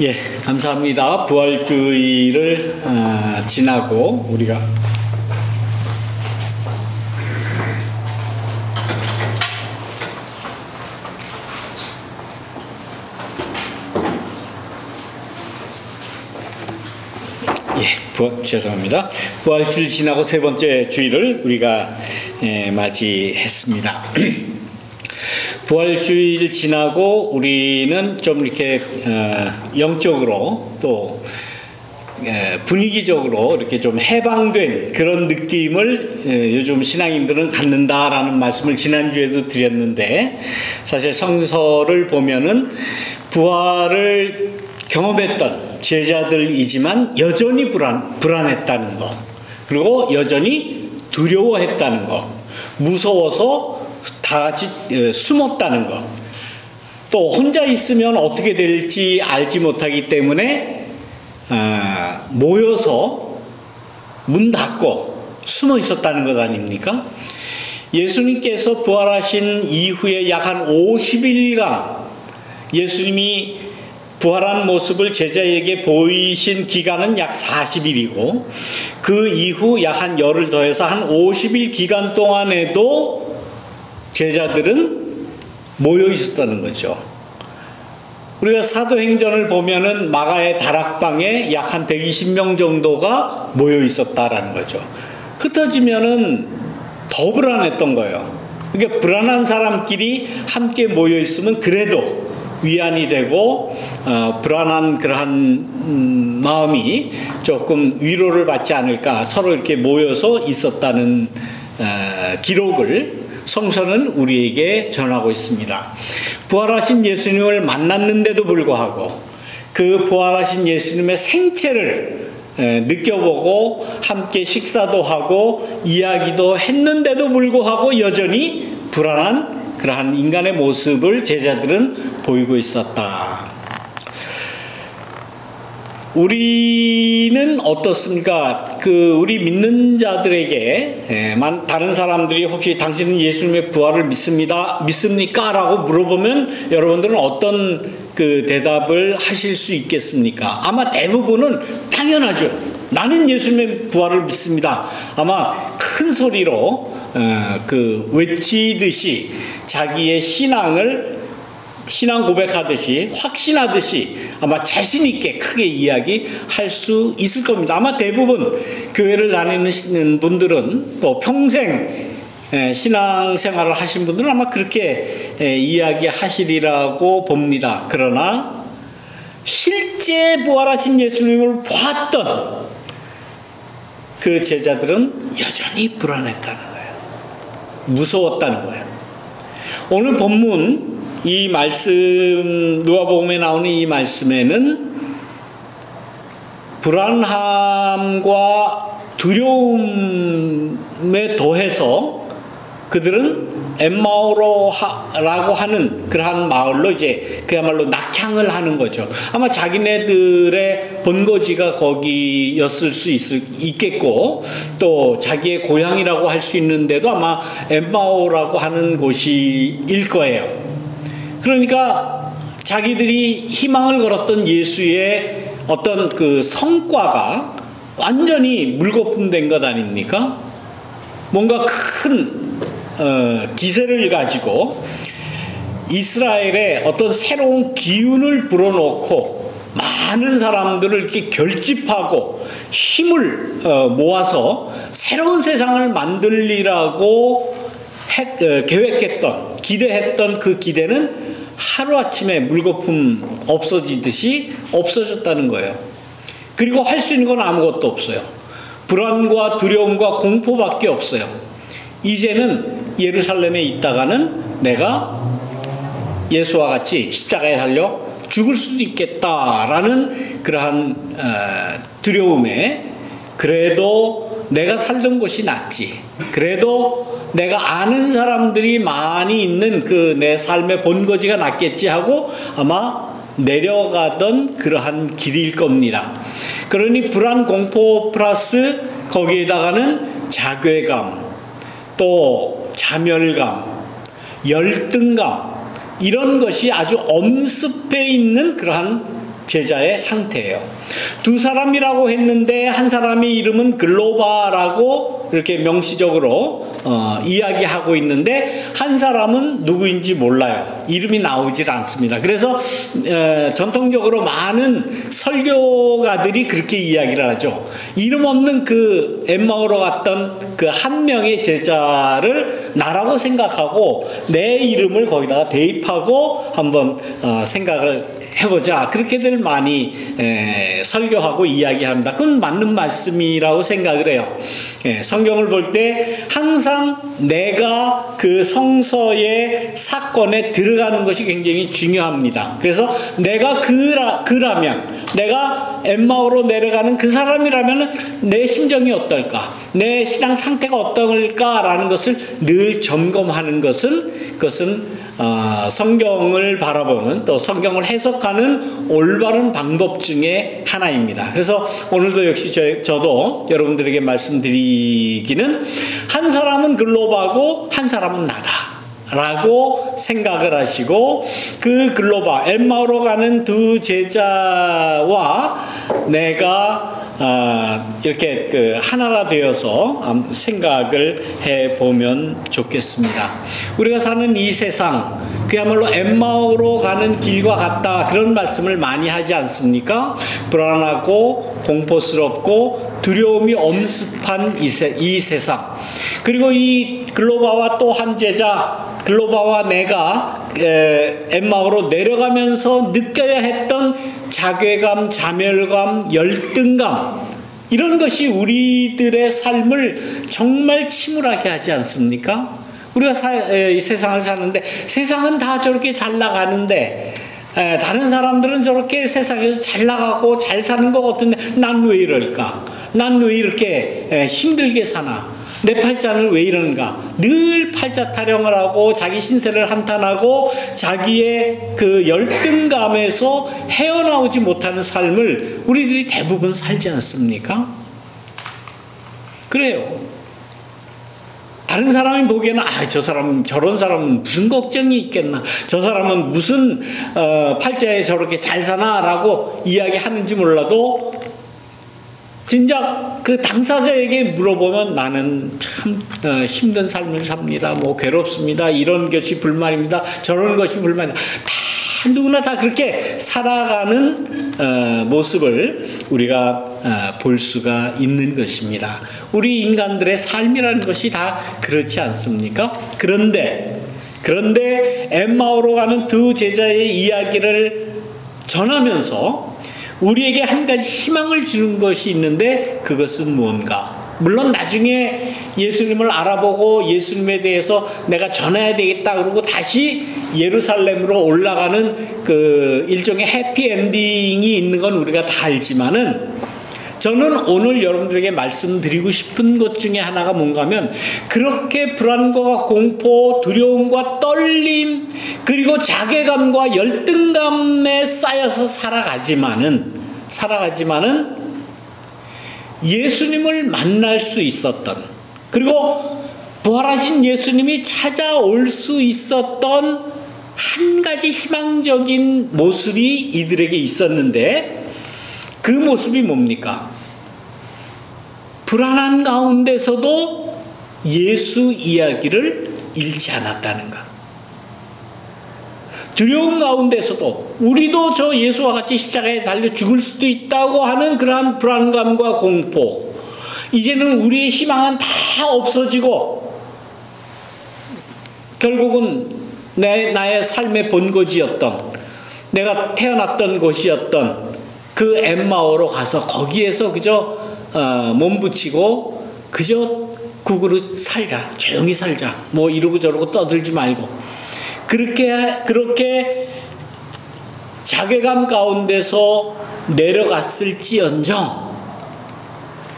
예, 감사합니다. 부활주의를 지나고 우리가 죄송합니다. 부활주의를 지나고 세 번째 주일을 우리가 맞이했습니다. 부활주의를 지나고 우리는 좀 이렇게 영적으로 또 분위기적으로 이렇게 좀 해방된 그런 느낌을 요즘 신앙인들은 갖는다라는 말씀을 지난주에도 드렸는데, 사실 성서를 보면은 부활을 경험했던 제자들이지만 여전히 불안했다는 것, 그리고 여전히 두려워했다는 것, 무서워서 다 같이 숨었다는 것, 또 혼자 있으면 어떻게 될지 알지 못하기 때문에 모여서 문 닫고 숨어 있었다는 것 아닙니까? 예수님께서 부활하신 이후에 약 한 50일간 예수님이 부활한 모습을 제자에게 보이신 기간은 약 40일이고, 그 이후 약 한 열흘 더해서 한 50일 기간 동안에도 제자들은 모여 있었다는 거죠. 우리가 사도행전을 보면은 마가의 다락방에 약 한 120명 정도가 모여 있었다라는 거죠. 흩어지면은 더 불안했던 거예요. 그러니까 불안한 사람끼리 함께 모여 있으면 그래도 위안이 되고 불안한 그러한 마음이 조금 위로를 받지 않을까, 서로 이렇게 모여서 있었다는 기록을 성서는 우리에게 전하고 있습니다. 부활하신 예수님을 만났는데도 불구하고 그 부활하신 예수님의 생체를 느껴보고 함께 식사도 하고 이야기도 했는데도 불구하고 여전히 불안한 그러한 인간의 모습을 제자들은 보이고 있었다. 우리는 어떻습니까? 우리 믿는 자들에게 다른 사람들이 혹시 당신은 예수님의 부활을 믿습니까? 라고 물어보면 여러분들은 어떤 대답을 하실 수 있겠습니까? 아마 대부분은 당연하죠. 나는 예수님의 부활을 믿습니다. 아마 큰 소리로 외치듯이 자기의 신앙 고백하듯이 확신하듯이 아마 자신 있게 크게 이야기할 수 있을 겁니다. 아마 대부분 교회를 다니는 분들은 또 평생 신앙생활을 하신 분들은 아마 그렇게 이야기하시리라고 봅니다. 그러나 실제 부활하신 예수님을 봤던 그 제자들은 여전히 불안했다는 거예요. 무서웠다는 거예요. 오늘 본문 이 말씀, 누가복음에 나오는 이 말씀에는 불안함과 두려움에 더해서 그들은 엠마오라고 하는 그러한 마을로 이제 그야말로 낙향을 하는 거죠. 아마 자기네들의 본거지가 거기였을 수 있겠고, 또 자기의 고향이라고 할 수 있는데도 아마 엠마오라고 하는 곳일 거예요. 그러니까 자기들이 희망을 걸었던 예수의 어떤 성과가 완전히 물거품된 것 아닙니까? 뭔가 큰 기세를 가지고 이스라엘에 어떤 새로운 기운을 불어넣고 많은 사람들을 이렇게 결집하고 힘을 모아서 새로운 세상을 만들리라고 계획했던, 기대했던 그 기대는 하루아침에 물거품 없어지듯이 없어졌다는 거예요. 그리고 할 수 있는 건 아무것도 없어요. 불안과 두려움과 공포밖에 없어요. 이제는 예루살렘에 있다가는 내가 예수와 같이 십자가에 달려 죽을 수도 있겠다라는 그러한 두려움에, 그래도 내가 살던 곳이 낫지, 그래도 내가 아는 사람들이 많이 있는 내 삶의 본거지가 낫겠지 하고 아마 내려가던 그러한 길일 겁니다. 그러니 불안, 공포 플러스 거기에다가는 자괴감, 또 자멸감, 열등감, 이런 것이 아주 엄습해 있는 그러한 제자의 상태예요. 두 사람이라고 했는데 한 사람의 이름은 글로바라고 이렇게 명시적으로 이야기하고 있는데 한 사람은 누구인지 몰라요. 이름이 나오질 않습니다. 그래서 전통적으로 많은 설교가들이 그렇게 이야기를 하죠. 이름 없는 그 엠마오로 갔던 그 한 명의 제자를 나라고 생각하고 내 이름을 거기다가 대입하고 한번 생각을 해보자. 그렇게들 많이 설교하고 이야기합니다. 그건 맞는 말씀이라고 생각을 해요. 성경을 볼 때 항상 내가 그 성서의 사건에 들어가는 것이 굉장히 중요합니다. 그래서 내가 그라면, 내가 엠마오로 내려가는 그 사람이라면 내 심정이 어떨까? 내 신앙 상태가 어떨까라는 것을 늘 점검하는 그것은 성경을 바라보는 또 성경을 해석하는 올바른 방법 중에 하나입니다. 그래서 오늘도 역시 저도 여러분들에게 말씀드리기는 한 사람은 글로바고 한 사람은 나다 라고 생각을 하시고 그 글로바 엠마오로 가는 두 제자와 내가 이렇게 하나가 되어서 생각을 해보면 좋겠습니다. 우리가 사는 이 세상 그야말로 엠마오로 가는 길과 같다 그런 말씀을 많이 하지 않습니까? 불안하고 공포스럽고 두려움이 엄습한 이 세상, 그리고 이 글로바와 또 한 제자 글로바와 내가 엠마오로 내려가면서 느껴야 했던 자괴감, 자멸감, 열등감, 이런 것이 우리들의 삶을 정말 침울하게 하지 않습니까? 우리가 이 세상을 사는데 세상은 다 저렇게 잘 나가는데 다른 사람들은 저렇게 세상에서 잘 나가고 잘 사는 것 같은데 난 왜 이럴까? 난 왜 이렇게 힘들게 사나? 내 팔자는 왜 이러는가? 늘 팔자 타령을 하고 자기 신세를 한탄하고 자기의 그 열등감에서 헤어나오지 못하는 삶을 우리들이 대부분 살지 않습니까? 그래요. 다른 사람이 보기에는 저 사람은 저런 사람은 무슨 걱정이 있겠나, 저 사람은 무슨 팔자에 저렇게 잘 사나라고 이야기하는지 몰라도 진작 그 당사자에게 물어보면 나는 참 힘든 삶을 삽니다. 뭐 괴롭습니다. 이런 것이 불만입니다. 저런 것이 불만입니다. 다 누구나 다 그렇게 살아가는 모습을 우리가 볼 수가 있는 것입니다. 우리 인간들의 삶이라는 것이 다 그렇지 않습니까? 그런데 엠마오로 가는 두 제자의 이야기를 전하면서 우리에게 한 가지 희망을 주는 것이 있는데 그것은 무언가? 물론 나중에 예수님을 알아보고 예수님에 대해서 내가 전해야 되겠다 그러고 다시 예루살렘으로 올라가는 그 일종의 해피엔딩이 있는 건 우리가 다 알지만은, 저는 오늘 여러분들에게 말씀드리고 싶은 것 중에 하나가 뭔가 하면, 그렇게 불안과 공포, 두려움과 떨림, 그리고 자괴감과 열등감에 쌓여서 살아가지만은 예수님을 만날 수 있었던, 그리고 부활하신 예수님이 찾아올 수 있었던 한 가지 희망적인 모습이 이들에게 있었는데, 그 모습이 뭡니까? 불안한 가운데서도 예수 이야기를 잃지 않았다는 것. 두려움 가운데서도 우리도 저 예수와 같이 십자가에 달려 죽을 수도 있다고 하는 그러한 불안감과 공포, 이제는 우리의 희망은 다 없어지고 결국은 나의 삶의 본거지였던, 내가 태어났던 곳이었던 그 엠마오로 가서 거기에서 그저 몸붙이고 그저 국으로 살자, 조용히 살자, 뭐 이러고 저러고 떠들지 말고, 그렇게 자괴감 가운데서 내려갔을지언정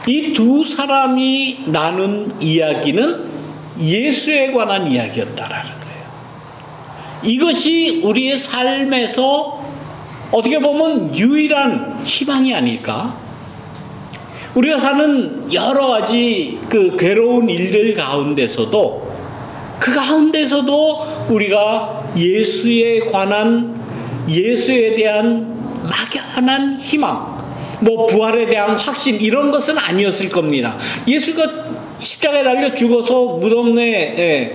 이 두 사람이 나눈 이야기는 예수에 관한 이야기였다라는 거예요. 이것이 우리의 삶에서 어떻게 보면 유일한 희망이 아닐까? 우리가 사는 여러 가지 그 괴로운 일들 가운데서도, 그 가운데서도 우리가 예수에 대한 막연한 희망, 뭐 부활에 대한 확신 이런 것은 아니었을 겁니다. 예수가 십자가에 달려 죽어서 무덤 내에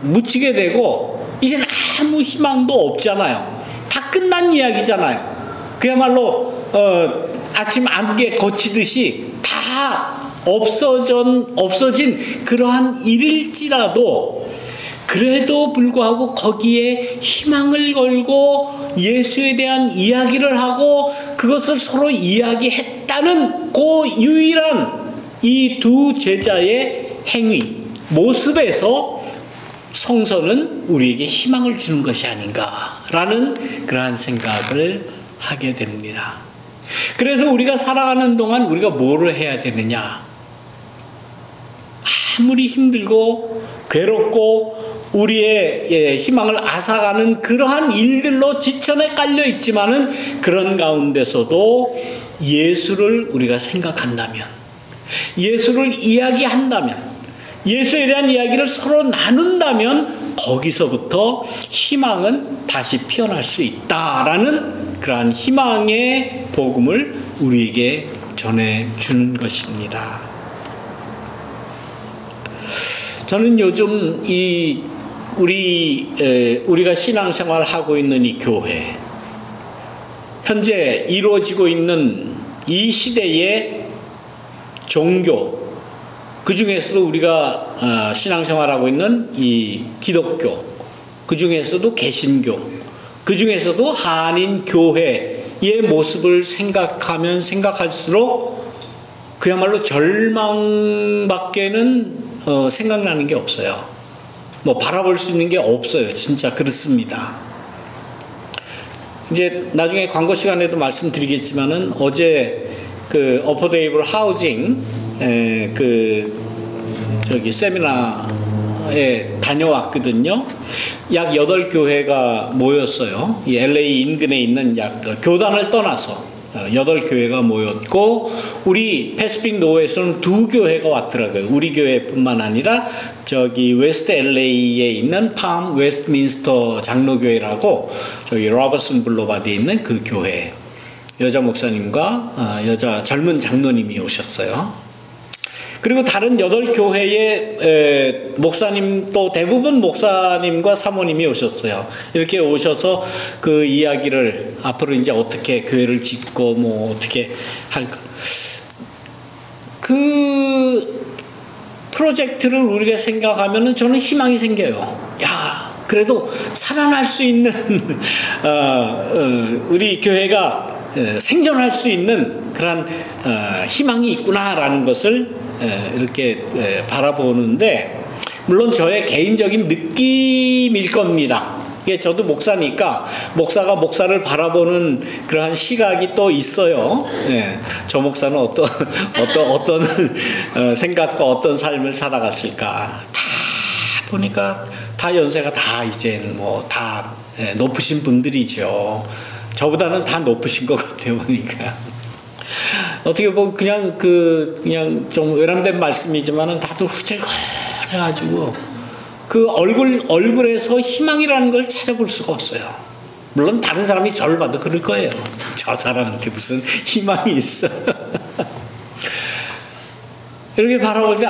묻히게 되고 이젠 아무 희망도 없잖아요. 다 끝난 이야기잖아요. 그야말로 아침 안개 거치듯이 다 없어진 그러한 일일지라도 그래도 불구하고 거기에 희망을 걸고 예수에 대한 이야기를 하고 그것을 서로 이야기했다는 그 유일한 이 두 제자의 행위, 모습에서 성서는 우리에게 희망을 주는 것이 아닌가라는 그러한 생각을 하게 됩니다. 그래서 우리가 살아가는 동안 우리가 뭐를 해야 되느냐? 아무리 힘들고 괴롭고 우리의 희망을 앗아가는 그러한 일들로 지천에 깔려 있지만은 그런 가운데서도 예수를 우리가 생각한다면, 예수를 이야기한다면, 예수에 대한 이야기를 서로 나눈다면 거기서부터 희망은 다시 피어날 수 있다라는 그러한 희망의 복음을 우리에게 전해주는 것입니다. 저는 요즘 우리가 신앙생활을 하고 있는 이 교회, 현재 이루어지고 있는 이 시대의 종교, 그 중에서도 우리가 신앙생활하고 있는 이 기독교, 그 중에서도 개신교, 그 중에서도 한인교회의 모습을 생각하면 생각할수록 그야말로 절망밖에는 생각나는 게 없어요. 뭐 바라볼 수 있는 게 없어요. 진짜 그렇습니다. 이제 나중에 광고 시간에도 말씀드리겠지만은 어제 그 어포데이블 하우징 세미나에 다녀왔거든요. 약 8교회가 모였어요. 이 LA 인근에 있는 교단을 떠나서 8교회가 모였고, 우리 패시픽 노에서는 2교회가 왔더라고요. 우리 교회뿐만 아니라 저기 웨스트 LA에 있는 팜 웨스트민스터 장로교회라고 저기 로버슨 블로바드에 있는 그 교회, 여자 목사님과 여자 젊은 장로님이 오셨어요. 그리고 다른 8교회의 목사님, 또 대부분 목사님과 사모님이 오셨어요. 이렇게 오셔서 그 이야기를 앞으로 이제 어떻게 교회를 짓고 뭐 어떻게 할까, 그 프로젝트를 우리가 생각하면은 저는 희망이 생겨요. 야, 그래도 살아날 수 있는 우리 교회가 생존할 수 있는 그런 희망이 있구나라는 것을 이렇게 바라보는데, 물론 저의 개인적인 느낌일 겁니다. 이게 저도 목사니까 목사가 목사를 바라보는 그러한 시각이 또 있어요. 저 목사는 어떤 생각과 어떤 삶을 살아갔을까. 다 보니까 다 연세가 다 이제 뭐 다 높으신 분들이죠. 저보다는 다 높으신 것 같아요, 보니까. 어떻게 보면 그냥 좀 외람된 말씀이지만은 다들 후질거려가지고 그 얼굴에서 희망이라는 걸 찾아볼 수가 없어요. 물론 다른 사람이 저를 봐도 그럴 거예요. 저 사람한테 무슨 희망이 있어. 이렇게 바라볼 때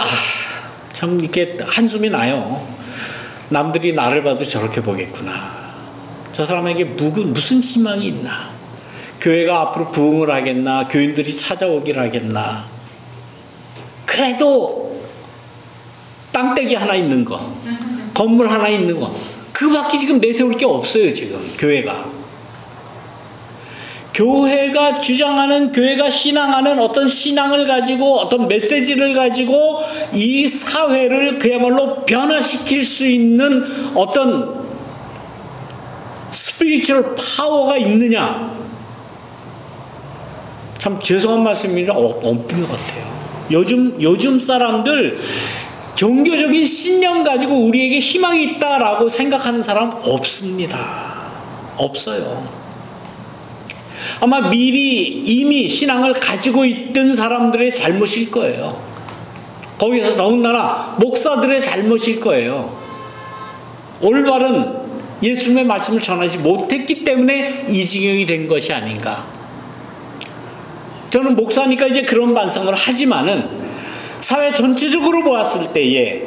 참 이렇게 한숨이 나요. 남들이 나를 봐도 저렇게 보겠구나. 저 사람에게 무슨 희망이 있나? 교회가 앞으로 부흥을 하겠나? 교인들이 찾아오길 하겠나? 그래도 땅떼기 하나 있는 거, 건물 하나 있는 거, 그밖에 지금 내세울 게 없어요. 지금 교회가 주장하는, 교회가 신앙하는 어떤 신앙을 가지고, 어떤 메시지를 가지고 이 사회를 그야말로 변화시킬 수 있는 어떤 스피리추얼 파워가 있느냐? 참 죄송한 말씀입니다. 없는 것 같아요. 요즘 사람들 종교적인 신념 가지고 우리에게 희망이 있다라고 생각하는 사람 없습니다. 없어요. 아마 이미 신앙을 가지고 있던 사람들의 잘못일 거예요. 거기에서 더군다나 목사들의 잘못일 거예요. 올바른 예수님의 말씀을 전하지 못했기 때문에 이 지경이 된 것이 아닌가. 저는 목사니까 이제 그런 반성을 하지만은 사회 전체적으로 봤을 때에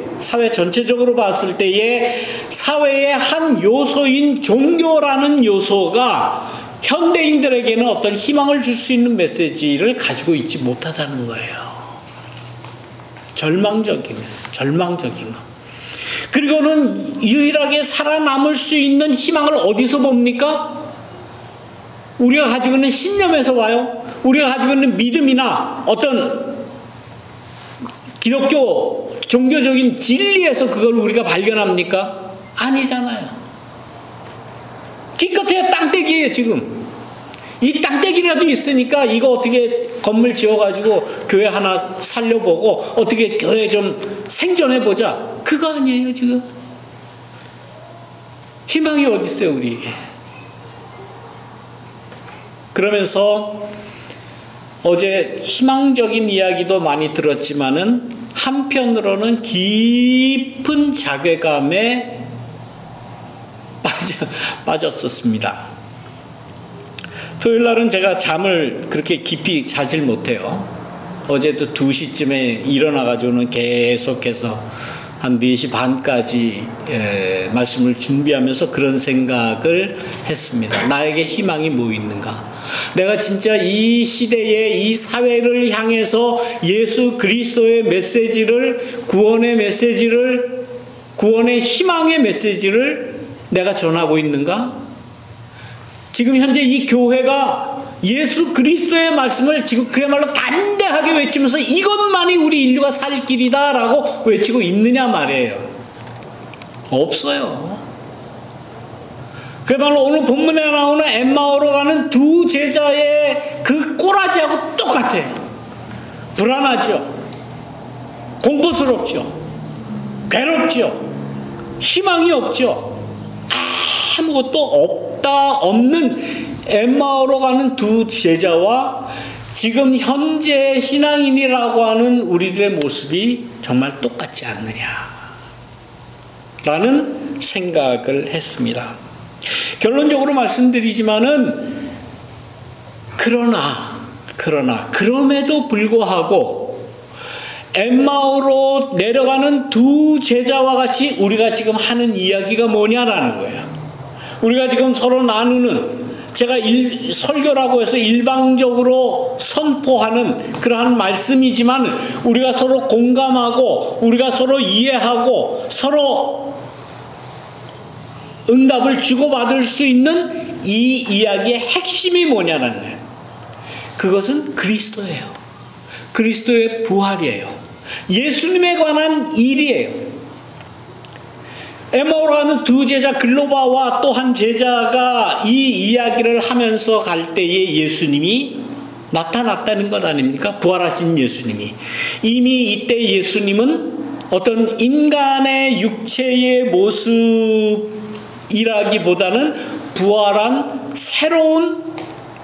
사회의 한 요소인 종교라는 요소가 현대인들에게는 어떤 희망을 줄 수 있는 메시지를 가지고 있지 못하다는 거예요. 절망적인 거. 그리고는 유일하게 살아남을 수 있는 희망을 어디서 봅니까? 우리가 가지고 있는 신념에서 와요. 우리가 가지고 있는 믿음이나 어떤 기독교 종교적인 진리에서 그걸 우리가 발견합니까? 아니잖아요. 기껏해야 땅떼기예요. 지금 이 땅떼기라도 있으니까 이거 어떻게 건물 지어가지고 교회 하나 살려보고 어떻게 교회 좀 생존해보자, 그거 아니에요. 지금 희망이 어디 있어요 우리에게. 그러면서 어제 희망적인 이야기도 많이 들었지만은 한편으로는 깊은 자괴감에 빠졌었습니다. 토요일 날은 제가 잠을 그렇게 깊이 자질 못해요. 어제도 2시쯤에 일어나가지고는 계속해서 한 4시 반까지 말씀을 준비하면서 그런 생각을 했습니다. 나에게 희망이 뭐 있는가? 내가 진짜 이 시대에 이 사회를 향해서 예수 그리스도의 메시지를, 구원의 메시지를, 구원의 희망의 메시지를 내가 전하고 있는가? 지금 현재 이 교회가 예수 그리스도의 말씀을 지금 그야말로 담대하게 외치면서 이것만이 우리 인류가 살 길이다라고 외치고 있느냐 말이에요. 없어요. 그야말로 오늘 본문에 나오는 엠마오로 가는 두 제자의 그 꼬라지하고 똑같아요. 불안하죠. 공포스럽죠. 괴롭죠. 희망이 없죠. 아무것도 없는 엠마오로 가는 두 제자와 지금 현재 신앙인이라고 하는 우리들의 모습이 정말 똑같지 않느냐라는 생각을 했습니다. 결론적으로 말씀드리지만은 그럼에도 불구하고 엠마오로 내려가는 두 제자와 같이 우리가 지금 하는 이야기가 뭐냐라는 거예요. 우리가 지금 서로 나누는, 제가 설교라고 해서 일방적으로 선포하는 그러한 말씀이지만 우리가 서로 공감하고 우리가 서로 이해하고 서로 응답을 주고받을 수 있는 이 이야기의 핵심이 뭐냐는 거예요. 그것은 그리스도예요. 그리스도의 부활이에요. 예수님에 관한 일이에요. 엠마오로 가는 두 제자 글로바와 또 한 제자가 이 이야기를 하면서 갈 때에 예수님이 나타났다는 것 아닙니까? 부활하신 예수님이. 이미 이때 예수님은 어떤 인간의 육체의 모습이라기보다는 부활한 새로운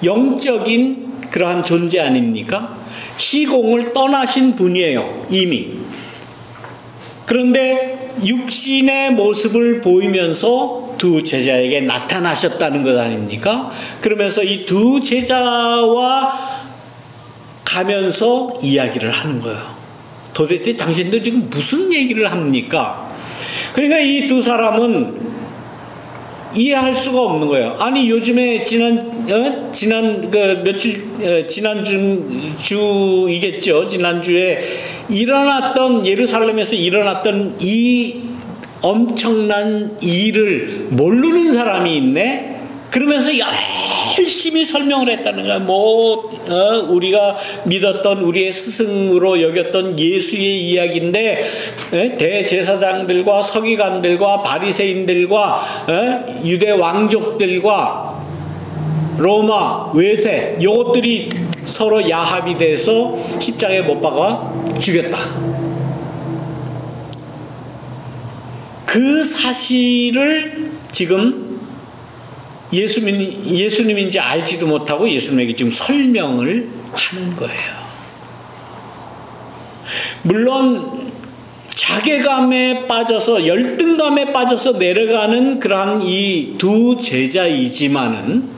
영적인 그러한 존재 아닙니까? 시공을 떠나신 분이에요. 이미. 그런데 육신의 모습을 보이면서 두 제자에게 나타나셨다는 것 아닙니까? 그러면서 이 두 제자와 가면서 이야기를 하는 거예요. 도대체 당신들 지금 무슨 얘기를 합니까? 그러니까 이 두 사람은 이해할 수가 없는 거예요. 아니 요즘에 지난주이겠죠. 지난주에 예루살렘에서 일어났던 이 엄청난 일을 모르는 사람이 있네. 그러면서 열심히 설명을 했다는 거야. 우리가 믿었던 우리의 스승으로 여겼던 예수의 이야기인데 대제사장들과 서기관들과 바리새인들과 유대 왕족들과 로마 외세 이것들이 서로 야합이 돼서 십자가에 못 박아 죽였다. 그 사실을 지금 예수님인지 알지도 못하고 예수님에게 지금 설명을 하는 거예요. 물론 자괴감에 빠져서 열등감에 빠져서 내려가는 그러한 이 두 제자이지만은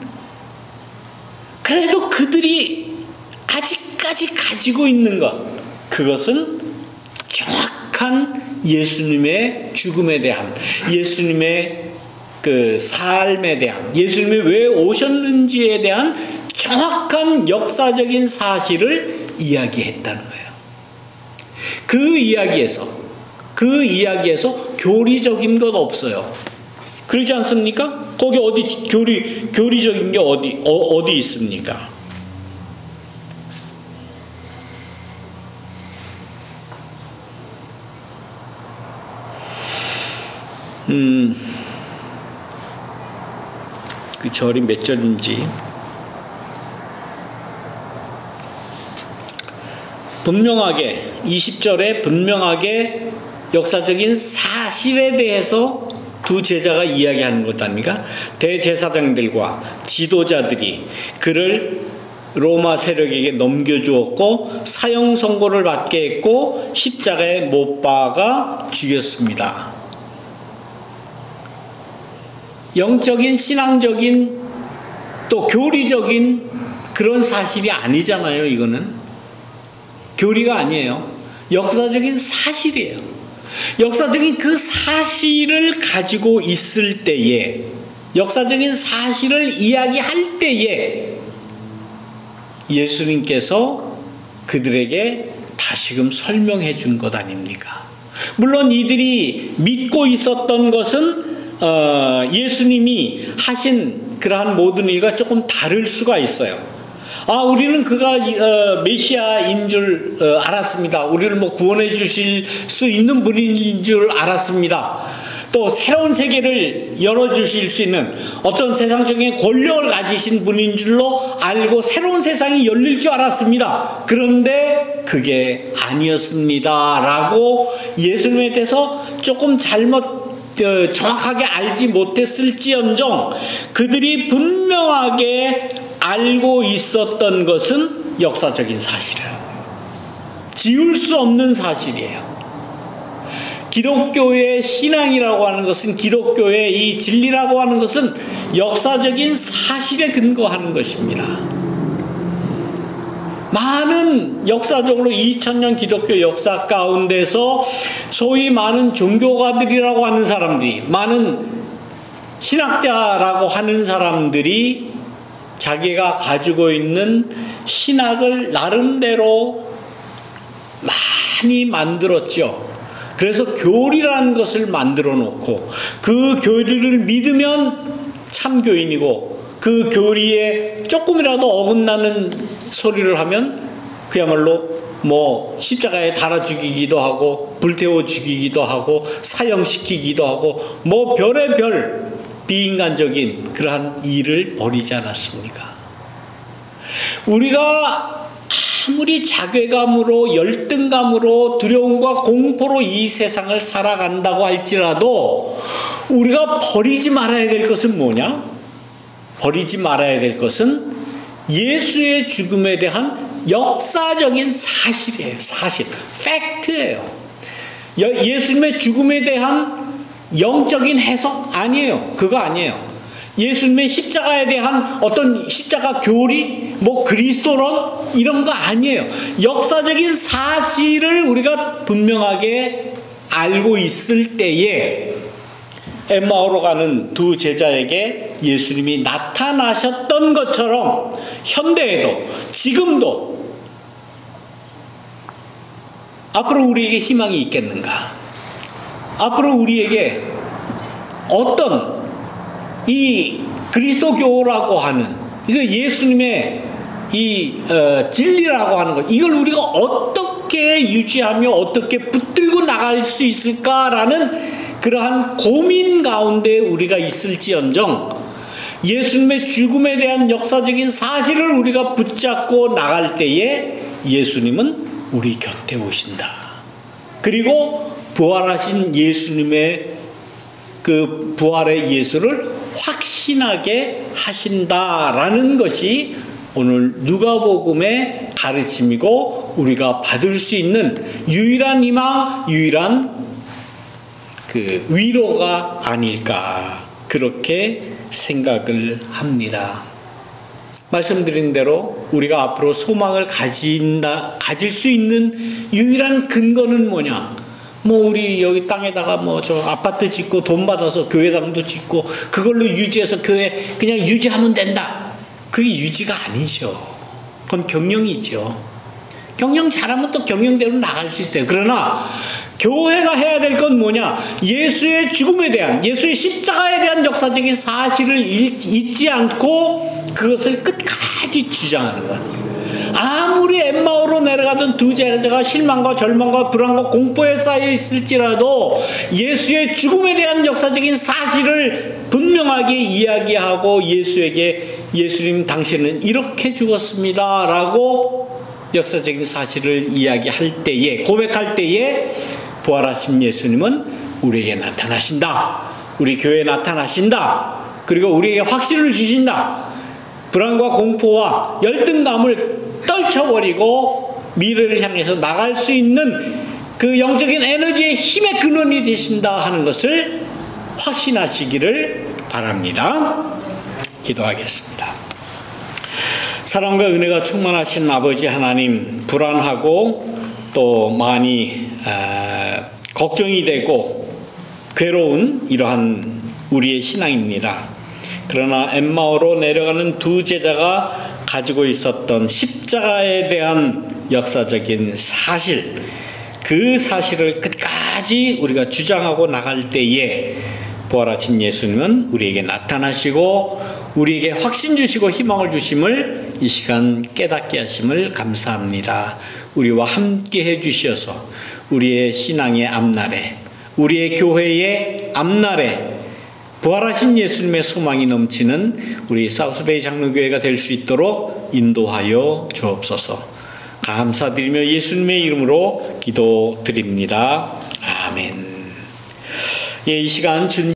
그래도 그들이 아직까지 가지고 있는 것, 그것은 정확한 예수님의 죽음에 대한, 예수님의 그 삶에 대한, 예수님이 왜 오셨는지에 대한 정확한 역사적인 사실을 이야기했다는 거예요. 그 이야기에서 교리적인 것 없어요. 그러지 않습니까? 거기 어디 교리적인 게 어디 있습니까? 그 절이 몇 절인지 분명하게 20절에 분명하게 역사적인 사실에 대해서 두 제자가 이야기하는 것 아닙니까? 대제사장들과 지도자들이 그를 로마 세력에게 넘겨주었고 사형 선고를 받게 했고 십자가에 못 박아 죽였습니다. 영적인, 신앙적인, 또 교리적인 그런 사실이 아니잖아요. 이거는 교리가 아니에요. 역사적인 사실이에요. 역사적인 그 사실을 가지고 있을 때에, 역사적인 사실을 이야기할 때에 예수님께서 그들에게 다시금 설명해 준 것 아닙니까? 물론 이들이 믿고 있었던 것은 예수님이 하신 그러한 모든 일과 조금 다를 수가 있어요. 우리는 그가 메시아인 줄 알았습니다. 우리를 뭐 구원해 주실 수 있는 분인 줄 알았습니다. 또 새로운 세계를 열어주실 수 있는 어떤 세상적인 권력을 가지신 분인 줄로 알고 새로운 세상이 열릴 줄 알았습니다. 그런데 그게 아니었습니다. 라고 예수님에 대해서 조금 정확하게 알지 못했을지언정 그들이 분명하게 알고 있었던 것은 역사적인 사실이에요. 지울 수 없는 사실이에요. 기독교의 신앙이라고 하는 것은, 기독교의 이 진리라고 하는 것은 역사적인 사실에 근거하는 것입니다. 많은 역사적으로 2000년 기독교 역사 가운데서 소위 많은 종교가들이라고 하는 사람들이, 많은 신학자라고 하는 사람들이 자기가 가지고 있는 신학을 나름대로 많이 만들었죠. 그래서 교리라는 것을 만들어 놓고 그 교리를 믿으면 참교인이고 그 교리에 조금이라도 어긋나는 소리를 하면 그야말로 뭐 십자가에 달아 죽이기도 하고 불태워 죽이기도 하고 사형시키기도 하고 뭐 별의별 비인간적인 그러한 일을 벌이지 않았습니까? 우리가 아무리 자괴감으로 열등감으로 두려움과 공포로 이 세상을 살아간다고 할지라도 우리가 버리지 말아야 될 것은 뭐냐? 버리지 말아야 될 것은 예수의 죽음에 대한 역사적인 사실이에요. 사실, 팩트예요. 예수님의 죽음에 대한 영적인 해석 아니에요. 그거 아니에요. 예수님의 십자가에 대한 어떤 십자가 교리, 뭐 그리스도론 이런 거 아니에요. 역사적인 사실을 우리가 분명하게 알고 있을 때에 엠마오로 가는 두 제자에게 예수님이 나타나셨던 것처럼 현대에도 지금도 앞으로 우리에게 희망이 있겠는가? 앞으로 우리에게 어떤 이 그리스도교라고 하는 이거 예수님의 이 진리라고 하는 것, 이걸 우리가 어떻게 유지하며 어떻게 붙들고 나갈 수 있을까라는 그러한 고민 가운데 우리가 있을지언정 예수님의 죽음에 대한 역사적인 사실을 우리가 붙잡고 나갈 때에 예수님은 우리 곁에 오신다. 그리고 부활하신 예수님의 그 부활의 예수를 확신하게 하신다라는 것이 오늘 누가복음의 가르침이고 우리가 받을 수 있는 유일한 희망, 유일한 그 위로가 아닐까 그렇게 생각을 합니다. 말씀드린 대로 우리가 앞으로 소망을 가질 수 있는 유일한 근거는 뭐냐? 뭐 우리 여기 땅에다가 뭐 저 아파트 짓고 돈 받아서 교회당도 짓고 그걸로 유지해서 교회 그냥 유지하면 된다. 그게 유지가 아니죠. 그건 경영이죠. 경영 잘하면 또 경영대로 나갈 수 있어요. 그러나 교회가 해야 될 건 뭐냐? 예수의 죽음에 대한, 예수의 십자가에 대한 역사적인 사실을 잊지 않고 그것을 끝까지 주장하는 것. 아무리 엠마오로 내려가던 두 제자가 실망과 절망과 불안과 공포에 쌓여 있을지라도 예수의 죽음에 대한 역사적인 사실을 분명하게 이야기하고 예수에게 예수님 당신은 이렇게 죽었습니다 라고 역사적인 사실을 이야기할 때에, 고백할 때에 부활하신 예수님은 우리에게 나타나신다. 우리 교회에 나타나신다. 그리고 우리에게 확신을 주신다. 불안과 공포와 열등감을 떨쳐버리고 미래를 향해서 나갈 수 있는 그 영적인 에너지의 힘의 근원이 되신다 하는 것을 확신하시기를 바랍니다. 기도하겠습니다. 사랑과 은혜가 충만하신 아버지 하나님, 불안하고 또 많이 걱정이 되고 괴로운 이러한 우리의 신앙입니다. 그러나 엠마오로 내려가는 두 제자가 가지고 있었던 십자가에 대한 역사적인 사실, 그 사실을 끝까지 우리가 주장하고 나갈 때에 부활하신 예수님은 우리에게 나타나시고 우리에게 확신 주시고 희망을 주심을 이 시간 깨닫게 하심을 감사합니다. 우리와 함께 해주셔서 우리의 신앙의 앞날에, 우리의 교회의 앞날에 부활하신 예수님의 소망이 넘치는 우리 사우스베이 장로교회가 될 수 있도록 인도하여 주옵소서. 감사드리며 예수님의 이름으로 기도드립니다. 아멘. 이 시간